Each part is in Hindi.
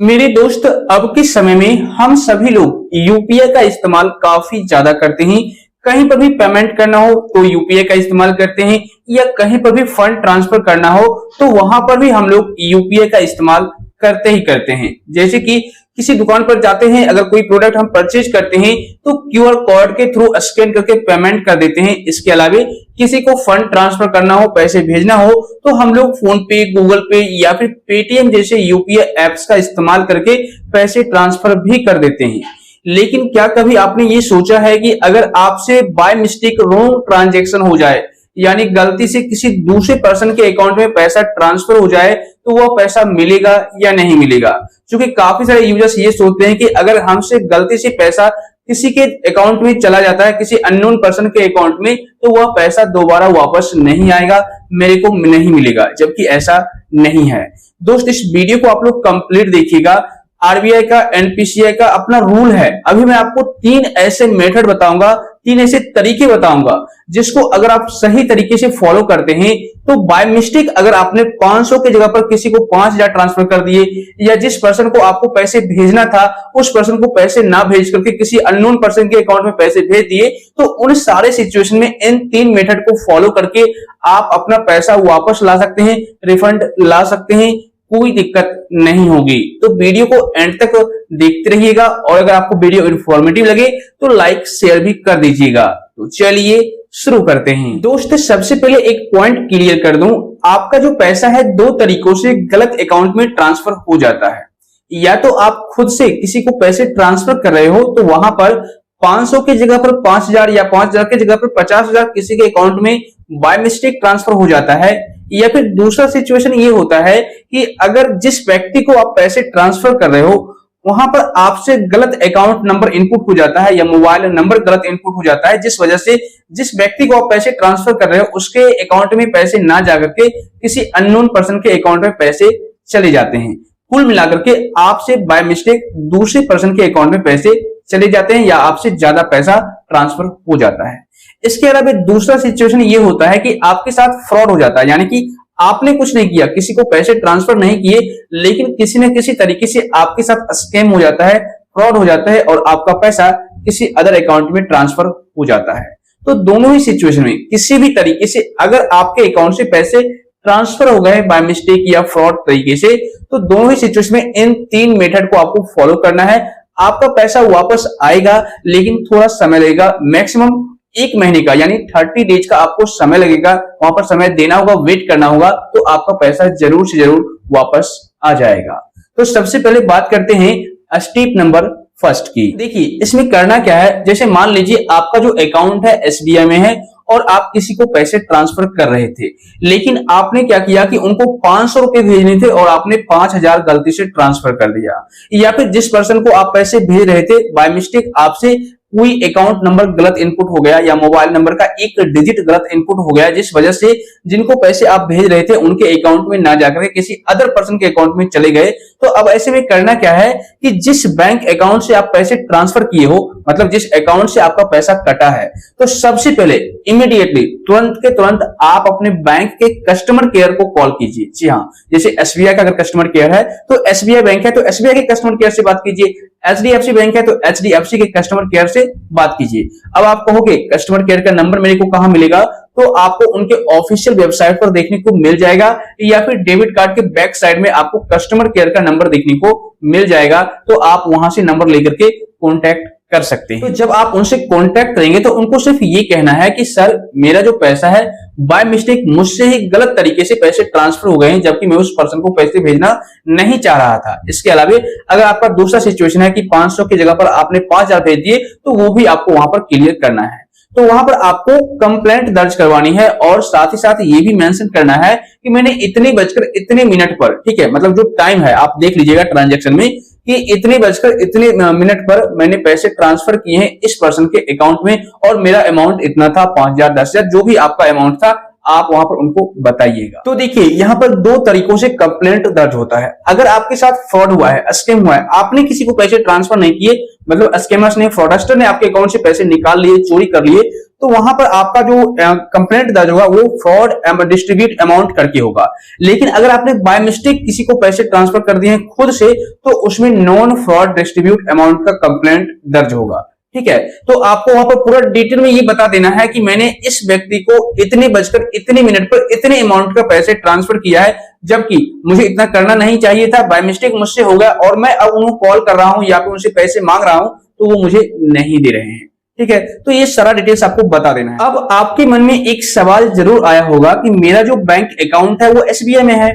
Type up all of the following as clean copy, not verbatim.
मेरे दोस्त, अब के समय में हम सभी लोग यूपीआई का इस्तेमाल काफी ज्यादा करते हैं। कहीं पर भी पेमेंट करना हो तो यूपीआई का इस्तेमाल करते हैं, या कहीं पर भी फंड ट्रांसफर करना हो तो वहां पर भी हम लोग यूपीआई का इस्तेमाल करते ही करते हैं। जैसे कि किसी दुकान पर जाते हैं, अगर कोई प्रोडक्ट हम परचेज करते हैं तो क्यूआर कोड के थ्रू स्कैन करके पेमेंट कर देते हैं। इसके अलावा किसी को फंड ट्रांसफर करना हो, पैसे भेजना हो तो हम लोग फोन पे, गूगल पे या फिर पेटीएम जैसे यूपीआई एप्स का इस्तेमाल करके पैसे ट्रांसफर भी कर देते हैं। लेकिन क्या कभी आपने ये सोचा है कि अगर आपसे बाय मिस्टेक रॉन्ग ट्रांजैक्शन हो जाए, यानी गलती से किसी दूसरे पर्सन के अकाउंट में पैसा ट्रांसफर हो जाए तो वह पैसा मिलेगा या नहीं मिलेगा? क्योंकि काफी सारे यूजर्स ये सोचते हैं कि अगर हमसे गलती से पैसा किसी के अकाउंट में चला जाता है, किसी अननोन पर्सन के अकाउंट में, तो वह पैसा दोबारा वापस नहीं आएगा, मेरे को नहीं मिलेगा, जबकि ऐसा नहीं है। दोस्त, इस वीडियो को आप लोग कंप्लीट देखिएगा। आरबीआई का, एनपीसीआई का अपना रूल है। अभी मैं आपको 3 ऐसे मेथड बताऊंगा, 3 ऐसे तरीके बताऊंगा जिसको अगर आप सही तरीके से फॉलो करते हैं तो बाय मिस्टेक अगर आपने 500 की जगह पर किसी को 5000 ट्रांसफर कर दिए, या जिस पर्सन को आपको पैसे भेजना था उस पर्सन को पैसे ना भेज करके किसी अननोन पर्सन के अकाउंट में पैसे भेज दिए, तो उन सारे सिचुएशन में इन 3 मेथड को फॉलो करके आप अपना पैसा वापस ला सकते हैं, रिफंड ला सकते हैं, कोई दिक्कत नहीं होगी। तो वीडियो को एंड तक देखते रहिएगा, और अगर आपको वीडियो इंफॉर्मेटिव लगे तो लाइक शेयर भी कर दीजिएगा। तो चलिए शुरू करते हैं। दोस्त, सबसे पहले एक पॉइंट क्लियर कर दूं, आपका जो पैसा है 2 तरीकों से गलत अकाउंट में ट्रांसफर हो जाता है। या तो आप खुद से किसी को पैसे ट्रांसफर कर रहे हो तो वहां पर 500 की जगह पर 5000 या 5000 की जगह पर 50000 किसी के अकाउंट में बाय मिस्टेक ट्रांसफर हो जाता है। या फिर दूसरा सिचुएशन ये होता है कि अगर जिस व्यक्ति को आप पैसे ट्रांसफर कर रहे हो वहां पर आपसे गलत अकाउंट नंबर इनपुट हो जाता है या मोबाइल नंबर गलत इनपुट हो जाता है, जिस वजह से जिस व्यक्ति को आप पैसे ट्रांसफर कर रहे हो उसके अकाउंट में पैसे ना जाकर के किसी अननोन पर्सन के अकाउंट में पैसे चले जाते हैं। कुल मिलाकर के आपसे बाय मिस्टेक दूसरे पर्सन के अकाउंट में पैसे चले जाते हैं या आपसे ज्यादा पैसा ट्रांसफर हो जाता है। इसके अलावा दूसरा सिचुएशन ये होता है कि आपके साथ फ्रॉड हो जाता है, यानी कि आपने कुछ नहीं किया, किसी को पैसे ट्रांसफर नहीं किए, लेकिन किसी न किसी तरीके से आपके साथ स्कैम हो जाता है, फ्रॉड हो जाता है और आपका पैसा किसी अदर अकाउंट में ट्रांसफर हो जाता है। तो दोनों ही सिचुएशन में किसी भी तरीके से अगर आपके अकाउंट से पैसे ट्रांसफर हो गए बाय मिस्टेक या फ्रॉड तरीके से, तो दोनों ही सिचुएशन में इन 3 मेथड को आपको फॉलो करना है। आपका पैसा वापस आएगा, लेकिन थोड़ा समय लगेगा, मैक्सिमम 1 महीने का यानी 30 डेज का आपको समय लगेगा। वहां पर समय देना होगा, वेट करना होगा, तो आपका पैसा जरूर से जरूर वापस आ जाएगा। तो सबसे पहले बात करते हैं स्टेप नंबर फर्स्ट की। देखिए, इसमें करना क्या है, जैसे मान लीजिए आपका जो अकाउंट है एसबीआई में है और आप किसी को पैसे ट्रांसफर कर रहे थे, लेकिन आपने क्या किया कि उनको 500 रुपए भेजने थे और आपने 5000 गलती से ट्रांसफर कर दिया। या फिर जिस पर्सन को आप पैसे भेज रहे थे बाय मिस्टेक आपसे कोई अकाउंट नंबर गलत इनपुट हो गया या मोबाइल नंबर का 1 डिजिट गलत इनपुट हो गया, जिस वजह से जिनको पैसे आप भेज रहे थे उनके अकाउंट में ना जाकर किसी अदर पर्सन के अकाउंट में चले गए। तो अब ऐसे में करना क्या है कि जिस बैंक अकाउंट से आप पैसे ट्रांसफर किए हो, मतलब जिस अकाउंट से आपका पैसा कटा है, तो सबसे पहले इमीडिएटली तुरंत के तुरंत आप अपने बैंक के कस्टमर केयर को कॉल कीजिए। जी हाँ, जैसे एसबीआई का अगर कस्टमर केयर है तो एसबीआई बैंक है तो एसबीआई के कस्टमर केयर से बात कीजिए, एचडीएफसी बैंक है तो एचडीएफसी के कस्टमर केयर से बात कीजिए। अब आप कहोगे कस्टमर केयर का नंबर मेरे को कहां मिलेगा, तो आपको उनके ऑफिशियल वेबसाइट पर देखने को मिल जाएगा, या फिर डेबिट कार्ड के बैक साइड में आपको कस्टमर केयर का नंबर देखने को मिल जाएगा, तो आप वहां से नंबर लेकर के कॉन्टैक्ट कर सकते हैं। तो जब आप उनसे कांटेक्ट करेंगे तो उनको सिर्फ ये कहना है कि सर, मेरा जो पैसा है बाय मिस्टेक मुझसे ही गलत तरीके से पैसे ट्रांसफर हो गए हैं, जबकि मैं उस पर्सन को पैसे भेजना नहीं चाह रहा था। इसके अलावा अगर आपका दूसरा सिचुएशन है कि 500 की जगह पर आपने 5000 भेज दिए, तो वो भी आपको वहां पर क्लियर करना है। तो वहां पर आपको कंप्लेंट दर्ज करवानी है और साथ ही साथ ये भी मेंशन करना है कि मैंने इतने बजकर इतने मिनट पर, ठीक है, मतलब जो टाइम है आप देख लीजिएगा ट्रांजैक्शन में कि इतने बजकर इतने मिनट पर मैंने पैसे ट्रांसफर किए हैं इस पर्सन के अकाउंट में और मेरा अमाउंट इतना था, 5000, 10000, जो भी आपका अमाउंट था, आप वहां पर उनको बताइएगा। तो देखिए, यहाँ पर 2 तरीकों से कंप्लेंट दर्ज होता है। अगर आपके साथ फ्रॉड हुआ है, स्कैम हुआ है, आपने किसी को पैसे ट्रांसफर नहीं किए, मतलब स्कैमर्स ने, फ्रॉडस्टर ने आपके अकाउंट से पैसे निकाल लिए, चोरी कर लिए, तो वहां पर आपका जो कंप्लेंट दर्ज होगा वो फ्रॉड डिस्ट्रीब्यूट अमाउंट करके होगा। लेकिन अगर आपने बाय मिस्टेक किसी को पैसे ट्रांसफर कर दिए हैं खुद से, तो उसमें नॉन फ्रॉड डिस्ट्रीब्यूट अमाउंट का कंप्लेंट दर्ज होगा। ठीक है, तो आपको वहां पर पूरा डिटेल में ये बता देना है कि मैंने इस व्यक्ति को इतने बजकर इतने मिनट पर इतने अमाउंट का पैसे ट्रांसफर किया है, जबकि मुझे इतना करना नहीं चाहिए था, बाय मिस्टेक मुझसे हो गया और मैं अब उनको कॉल कर रहा हूं या फिर उनसे पैसे मांग रहा हूं तो वो मुझे नहीं दे रहे हैं। ठीक है, तो ये सारा डिटेल्स आपको बता देना है। अब आपके मन में एक सवाल जरूर आया होगा कि मेरा जो बैंक अकाउंट है वो एसबीआई में है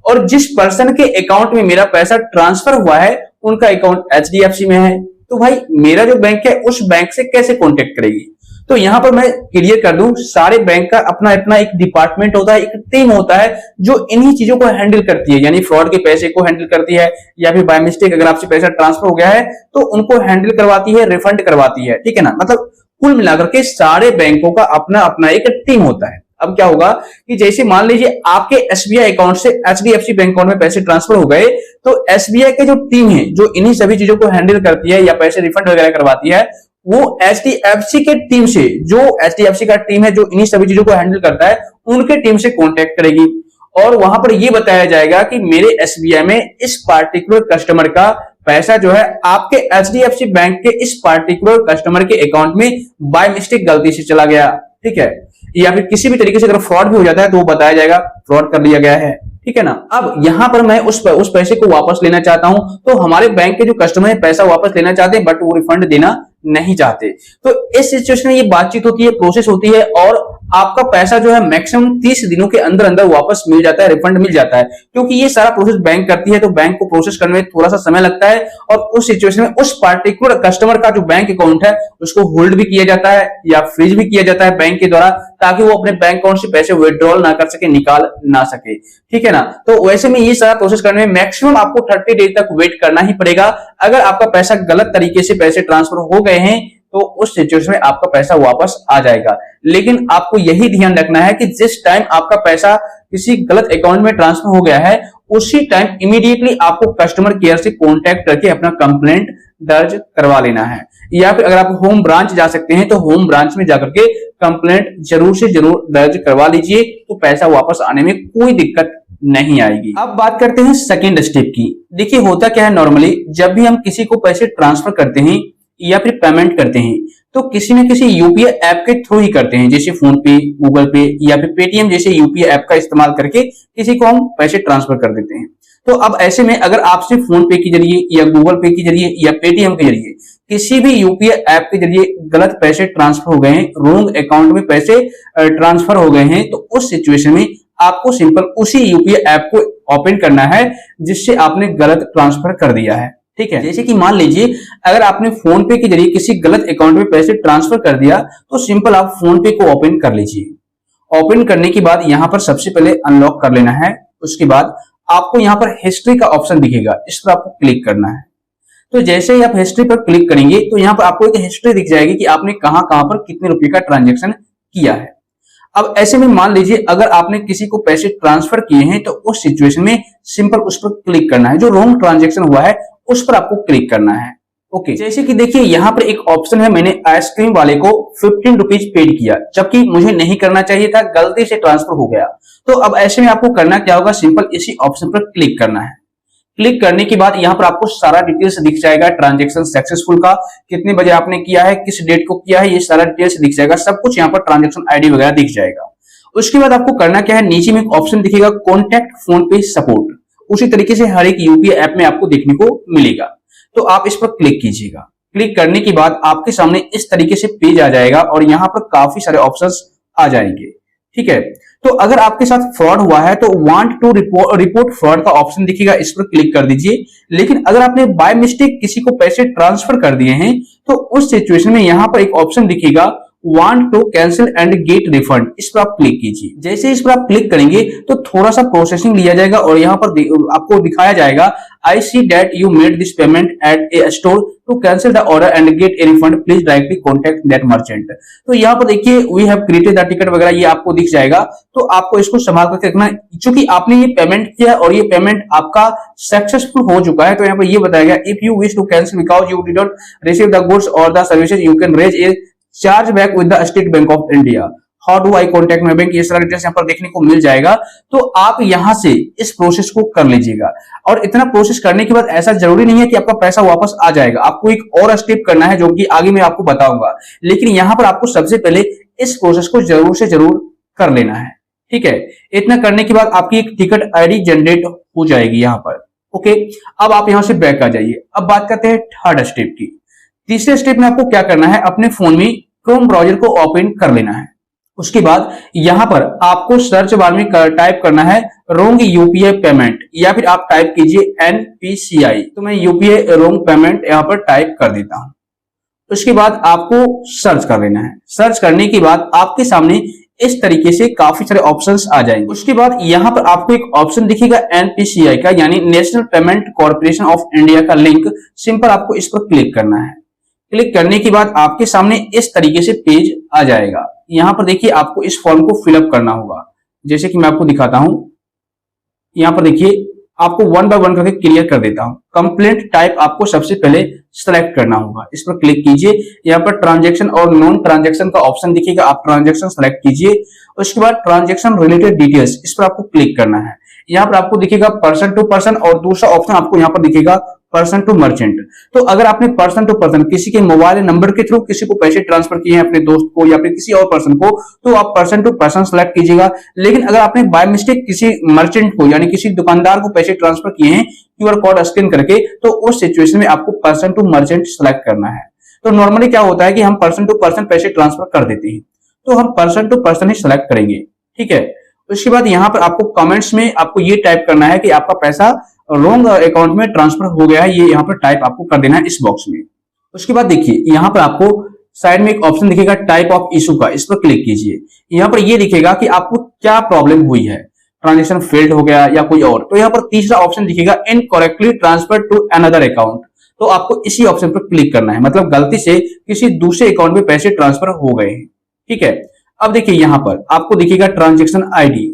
और जिस पर्सन के अकाउंट में मेरा पैसा ट्रांसफर हुआ है उनका अकाउंट एचडीएफसी में है, तो भाई मेरा जो बैंक है उस बैंक से कैसे कांटेक्ट करेगी। तो यहां पर मैं क्लियर कर दूं, सारे बैंक का अपना अपना एक डिपार्टमेंट होता है, एक टीम होता है जो इन्हीं चीजों को हैंडल करती है, यानी फ्रॉड के पैसे को हैंडल करती है या फिर बाय मिस्टेक अगर आपसे पैसा ट्रांसफर हो गया है तो उनको हैंडल करवाती है, रिफंड करवाती है। ठीक है ना, मतलब कुल मिलाकर के सारे बैंकों का अपना अपना एक टीम होता है। अब क्या होगा कि जैसे मान लीजिए आपके एसबीआई अकाउंट से एचडीएफसी बैंक अकाउंट में पैसे ट्रांसफर हो गए, तो एसबीआई के जो टीम है जो इन्हीं सभी चीजों को हैंडल करती है या पैसे रिफंड वगैरह करवाती है, वो एचडीएफसी के टीम से, जो एचडीएफसी का टीम है जो इन्हीं सभी चीजों को हैंडल करता है, उनके टीम से कांटेक्ट करेगी और वहां पर यह बताया जाएगा कि मेरे एसबीआई में इस पार्टिकुलर कस्टमर का पैसा जो है आपके एचडीएफसी बैंक के इस पार्टिकुलर कस्टमर के अकाउंट में बाय मिस्टेक गलती से चला गया। ठीक है, या फिर किसी भी तरीके से अगर फ्रॉड भी हो जाता है तो वो बताया जाएगा फ्रॉड कर लिया गया है। ठीक है ना, अब यहां पर मैं उस पैसे को वापस लेना चाहता हूं, तो हमारे बैंक के जो कस्टमर है पैसा वापस लेना चाहते हैं बट वो रिफंड देना नहीं चाहते, तो इस सिचुएशन में ये बातचीत होती है, प्रोसेस होती है और आपका पैसा जो है मैक्सिमम 30 दिनों के अंदर अंदर वापस मिल जाता है, रिफंड मिल जाता है। क्योंकि ये सारा प्रोसेस बैंक करती है तो बैंक को प्रोसेस करने में थोड़ा सा समय लगता है और उस सिचुएशन में उस पार्टिकुलर कस्टमर का जो बैंक अकाउंट है उसको होल्ड भी किया जाता है या फ्रीज भी किया जाता है बैंक के द्वारा, ताकि वो अपने बैंक अकाउंट से पैसे विड्रॉल ना कर सके, निकाल ना सके। ठीक है ना, तो वैसे में ये सारा प्रोसेस करने में मैक्सिमम आपको 30 डेज तक वेट करना ही पड़ेगा। अगर आपका पैसा गलत तरीके से पैसे ट्रांसफर हो गए हैं तो उस सिचुएशन में आपका पैसा वापस आ जाएगा। लेकिन आपको यही ध्यान रखना है कि जिस टाइम आपका पैसा किसी गलत अकाउंट में ट्रांसफर हो गया है उसी टाइम इमीडिएटली आपको कस्टमर केयर से कांटेक्ट करके अपना कंप्लेंट दर्ज करवा लेना है, या फिर अगर आप होम ब्रांच जा सकते हैं तो होम ब्रांच में जाकर के कंप्लेंट जरूर से जरूर दर्ज करवा लीजिए, तो पैसा वापस आने में कोई दिक्कत नहीं आएगी। अब बात करते हैं सेकेंड स्टेप की। देखिए होता क्या है, नॉर्मली जब भी हम किसी को पैसे ट्रांसफर करते हैं या फिर पेमेंट करते हैं तो किसी न किसी यूपीआई ऐप के थ्रू ही करते हैं, जैसे फोन पे, गूगल पे या फिर पेटीएम जैसे यूपीआई ऐप का इस्तेमाल करके किसी को हम पैसे ट्रांसफर कर देते हैं। तो अब ऐसे में अगर आपसे फोन पे के जरिए या गूगल पे के जरिए या पेटीएम के जरिए किसी भी यूपीआई ऐप के जरिए गलत पैसे ट्रांसफर हो गए हैं, रॉन्ग अकाउंट में पैसे ट्रांसफर हो गए हैं, तो उस सिचुएशन में आपको सिंपल उसी यूपीआई ऐप को ओपन करना है जिससे आपने गलत ट्रांसफर कर दिया है। ठीक है, जैसे कि मान लीजिए अगर आपने फोन पे के जरिए किसी गलत अकाउंट में पैसे ट्रांसफर कर दिया तो सिंपल आप फोन पे को ओपन कर लीजिए। ओपन करने के बाद यहां पर सबसे पहले अनलॉक कर लेना है। उसके बाद आपको यहां पर हिस्ट्री का ऑप्शन दिखेगा, इस पर आपको क्लिक करना है। तो जैसे ही आप हिस्ट्री पर क्लिक करेंगे तो यहां पर आपको एक हिस्ट्री दिख जाएगी कि आपने कहां कहां पर कितने रुपए का ट्रांजेक्शन किया है। अब ऐसे में मान लीजिए अगर आपने किसी को पैसे ट्रांसफर किए हैं तो उस सिचुएशन में सिंपल उस पर क्लिक करना है, जो रॉन्ग ट्रांजेक्शन हुआ है उस पर आपको क्लिक करना है। ओके, जैसे कि देखिए यहाँ पर एक ऑप्शन है, मैंने आइसक्रीम वाले को 15 रुपीज पेड किया जबकि मुझे नहीं करना चाहिए था, गलती से ट्रांसफर हो गया। तो अब ऐसे में आपको करना क्या होगा, सिंपल इसी ऑप्शन पर क्लिक करना है। क्लिक करने के बाद यहाँ पर आपको सारा डिटेल्स दिख जाएगा, ट्रांजेक्शन सक्सेसफुल का, कितने बजे आपने किया है, किस डेट को किया है, ये सारा डिटेल्स दिख जाएगा, सब कुछ यहाँ पर ट्रांजेक्शन आईडी वगैरह दिख जाएगा। उसके बाद आपको करना क्या है, नीचे में एक ऑप्शन दिखेगा कॉन्टैक्ट फोन पे सपोर्ट, उसी तरीके से हर एक यूपीआई ऐप में आपको देखने को मिलेगा। तो आप इस पर क्लिक कीजिएगा। क्लिक करने के बाद आपके सामने इस तरीके से पेज आ जाएगा और यहाँ पर काफी सारे ऑप्शंस आ जाएंगे। ठीक है, तो अगर आपके साथ फ्रॉड हुआ है तो वांट टू रिपोर्ट फ्रॉड का ऑप्शन दिखेगा, इस पर क्लिक कर दीजिए। लेकिन अगर आपने बाय मिस्टेक किसी को पैसे ट्रांसफर कर दिए हैं तो उस सिचुएशन में यहाँ पर एक ऑप्शन दिखेगा want to cancel and get refund, इस पर आप क्लिक कीजिए। जैसे इस पर आप क्लिक करेंगे तो थोड़ा सा प्रोसेसिंग लिया जाएगा और यहाँ पर आपको दिखाया जाएगा I see that you made this payment at a store to cancel the order and get a refund please directly contact that merchant. तो यहाँ पर देखिए we have created the ticket वगैरह ये आपको दिख जाएगा। तो आपको इसको संभाल करके रखना है, क्योंकि आपने ये पेमेंट किया और ये पेमेंट आपका सक्सेसफुल हो चुका है। तो यहाँ पर ये बताया गया if you wish to cancel because you did not receive the goods और the services you can raise a charge back with the State Bank of India, how do I contact my bank, ये सारा डिटेल्स यहाँ पर देखने को मिल जाएगा। तो आप यहां से इस प्रोसेस को कर लीजिएगा। और इतना प्रोसेस करने के बाद ऐसा जरूरी नहीं है कि आपका पैसा वापस आ जाएगा, आपको एक और स्टेप करना है जो कि आगे मैं आपको बताऊंगा। लेकिन यहां पर आपको सबसे पहले इस प्रोसेस को जरूर से जरूर कर लेना है, ठीक है। इतना करने के बाद आपकी एक टिकट आईडी जनरेट हो जाएगी यहाँ पर। ओके, अब आप यहां से बैक आ जाइए। अब बात करते हैं थर्ड स्टेप की। तीसरे स्टेप में आपको क्या करना है, अपने फोन में क्रोम ब्राउजर को ओपन कर लेना है। उसके बाद यहां पर आपको सर्च बार में टाइप करना है रोंग यूपीआई पेमेंट, या फिर आप टाइप कीजिए एनपीसीआई। तो मैं यूपीआई रोंग पेमेंट यहां पर टाइप कर देता हूं। उसके बाद आपको सर्च कर लेना है। सर्च करने के बाद आपके सामने इस तरीके से काफी सारे ऑप्शंस आ जाएंगे। उसके बाद यहां पर आपको एक ऑप्शन दिखेगा एनपीसीआई का, यानी national payment corporation of India का लिंक। सिंपल आपको इस पर क्लिक करना है। क्लिक करने के बाद आपके सामने इस तरीके से पेज आ जाएगा। यहां पर देखिए आपको इस फॉर्म को फिलअप करना होगा, जैसे कि मैं आपको दिखाता हूं। यहां पर देखिए आपको वन बाय वन करके क्लियर कर देता हूं। कंप्लेंट टाइप आपको सबसे पहले सेलेक्ट करना होगा, इस पर क्लिक कीजिए। यहाँ पर ट्रांजैक्शन और नॉन ट्रांजैक्शन का ऑप्शन दिखेगा, आप ट्रांजैक्शन सेलेक्ट कीजिए। उसके बाद ट्रांजैक्शन रिलेटेड डिटेल्स, इस पर आपको क्लिक करना है। यहाँ पर आपको दिखेगा पर्सन टू पर्सन, और दूसरा ऑप्शन आपको यहाँ पर दिखेगा पर्सन टू मर्चेंट। तो अगर आपने पर्सन टू पर्सन किसी के मोबाइल नंबर के थ्रू किसी को पैसे ट्रांसफर किए हैं, अपने दोस्त को या फिर किसी और पर्सन को, तो आप पर्सन टू पर्सन सेलेक्ट कीजिएगा। लेकिन अगर आपने बाय मिस्टेक किसी मर्चेंट को यानी किसी दुकानदार को पैसे ट्रांसफर किए हैं क्यूआर कोड स्कैन करके, तो उस सिचुएशन में आपको पर्सन टू मर्चेंट सेलेक्ट करना है। तो नॉर्मली क्या होता है कि हम पर्सन टू पर्सन पैसे ट्रांसफर कर देते हैं, तो हम पर्सन टू पर्सन ही सेलेक्ट करेंगे, ठीक है। उसके बाद यहाँ पर आपको कमेंट्स में आपको ये टाइप करना है कि आपका पैसा रॉन्ग अकाउंट में ट्रांसफर हो गया है, ये यहाँ पर टाइप आपको कर देना है इस बॉक्स में। उसके बाद देखिए यहाँ पर आपको साइड में एक ऑप्शन दिखेगा टाइप ऑफ इशू का, इस पर क्लिक कीजिए। यहाँ पर ये दिखेगा कि आपको क्या प्रॉब्लम हुई है, ट्रांजेक्शन फेल्ड हो गया या कोई और। तो यहाँ पर तीसरा ऑप्शन दिखेगा incorrectly transfer to another account, तो आपको इसी ऑप्शन पर क्लिक करना है, मतलब गलती से किसी दूसरे अकाउंट में पैसे ट्रांसफर हो गए हैं, ठीक है। अब देखिए यहाँ पर आपको दिखेगा ट्रांजेक्शन आईडी,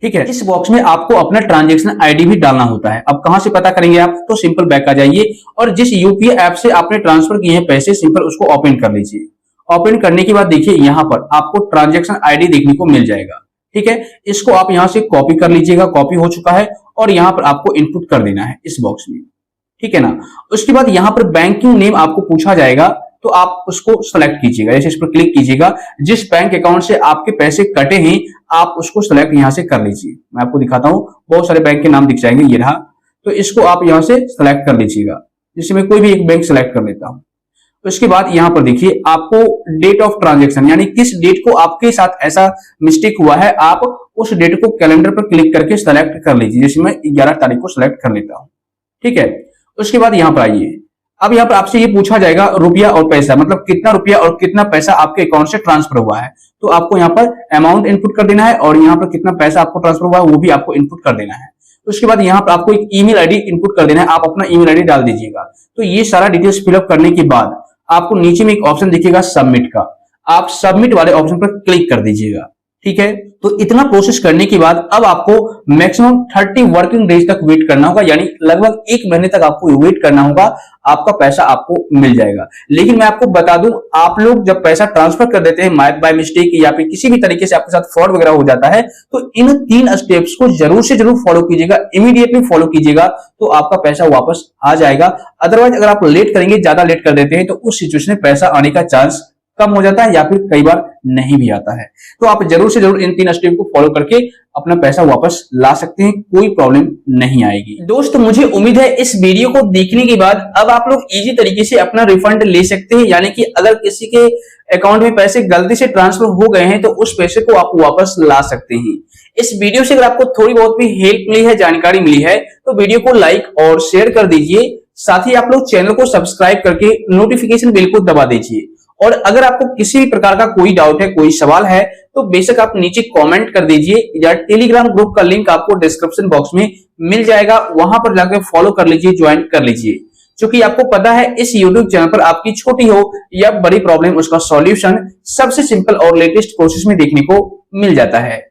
ठीक है। इस बॉक्स में आपको अपना ट्रांजैक्शन आईडी भी डालना होता है। अब कहां से पता करेंगे आप, तो सिंपल बैक आ जाइए और जिस यूपीआई ऐप से आपने ट्रांसफर किए हैं पैसे, सिंपल उसको ओपन कर लीजिए। ओपन करने के बाद देखिए यहाँ पर आपको ट्रांजैक्शन आईडी देखने को मिल जाएगा, ठीक है। इसको आप यहां से कॉपी कर लीजिएगा, कॉपी हो चुका है, और यहाँ पर आपको इनपुट कर देना है इस बॉक्स में, ठीक है ना। उसके बाद यहाँ पर बैंकिंग नेम आपको पूछा जाएगा, तो आप उसको सेलेक्ट कीजिएगा, जैसे इस पर क्लिक कीजिएगा। जिस बैंक अकाउंट से आपके पैसे कटे हैं आप उसको सेलेक्ट यहां से कर लीजिए। मैं आपको दिखाता हूं, बहुत सारे बैंक के नाम दिख जाएंगे, ये रहा। तो इसको आप यहां से सेलेक्ट कर लीजिएगा, जैसे मैं कोई भी एक बैंक सेलेक्ट कर लेता हूं। उसके बाद यहां पर देखिए आपको डेट ऑफ ट्रांजैक्शन, यानी किस डेट को आपके साथ ऐसा मिस्टेक हुआ है, आप उस डेट को कैलेंडर पर क्लिक करके सेलेक्ट कर लीजिए। जैसे मैं 11 तारीख को सेलेक्ट कर लेता हूं, ठीक है। उसके बाद यहां पर आइए, अब यहाँ पर आपसे ये पूछा जाएगा रुपया और पैसा, मतलब कितना रुपया और कितना पैसा आपके अकाउंट से ट्रांसफर हुआ है। तो आपको यहाँ पर अमाउंट इनपुट कर देना है, और यहाँ पर कितना पैसा आपको ट्रांसफर हुआ है वो भी आपको इनपुट कर देना है। उसके बाद यहाँ पर आपको एक ईमेल आईडी इनपुट कर देना है, आप अपना ईमेल आईडी डाल दीजिएगा। तो ये सारा डिटेल्स फिलअप करने के बाद आपको नीचे में एक ऑप्शन दिखेगा सबमिट का, आप सबमिट वाले ऑप्शन पर क्लिक कर दीजिएगा, ठीक है। तो इतना प्रोसेस करने के बाद अब आपको मैक्सिमम 30 वर्किंग डेज तक वेट करना होगा, यानी लगभग 1 महीने तक आपको वेट करना होगा, आपका पैसा आपको मिल जाएगा। लेकिन मैं आपको बता दूं, आप लोग जब पैसा ट्रांसफर कर देते हैं बाय मिस्टेक या फिर किसी भी तरीके से आपके साथ फ्रॉड वगैरह हो जाता है, तो इन 3 स्टेप्स को जरूर से जरूर फॉलो कीजिएगा, इमीडिएटली फॉलो कीजिएगा, तो आपका पैसा वापस आ जाएगा। अदरवाइज अगर आप लेट करेंगे, ज्यादा लेट कर देते हैं, तो उस सिचुएशन में पैसा आने का चांस कम हो जाता है या फिर कई बार नहीं भी आता है। तो आप जरूर से जरूर इन 3 स्टेप को फॉलो करके अपना पैसा वापस ला सकते हैं, कोई प्रॉब्लम नहीं आएगी। दोस्त मुझे उम्मीद है इस वीडियो को देखने के बाद अब आप लोग इजी तरीके से अपना रिफंड ले सकते हैं, यानी कि अगर किसी के अकाउंट में पैसे गलती से ट्रांसफर हो गए हैं तो उस पैसे को आप वापस ला सकते हैं। इस वीडियो से अगर आपको थोड़ी बहुत भी हेल्प मिली है, जानकारी मिली है, तो वीडियो को लाइक और शेयर कर दीजिए। साथ ही आप लोग चैनल को सब्सक्राइब करके नोटिफिकेशन बेल को दबा दीजिए। और अगर आपको किसी भी प्रकार का कोई डाउट है, कोई सवाल है, तो बेशक आप नीचे कमेंट कर दीजिए, या टेलीग्राम ग्रुप का लिंक आपको डिस्क्रिप्शन बॉक्स में मिल जाएगा, वहां पर जाकर फॉलो कर लीजिए, ज्वाइन कर लीजिए। क्योंकि आपको पता है इस YouTube चैनल पर आपकी छोटी हो या बड़ी प्रॉब्लम, उसका सॉल्यूशन सबसे सिंपल और लेटेस्ट प्रोसेस में देखने को मिल जाता है।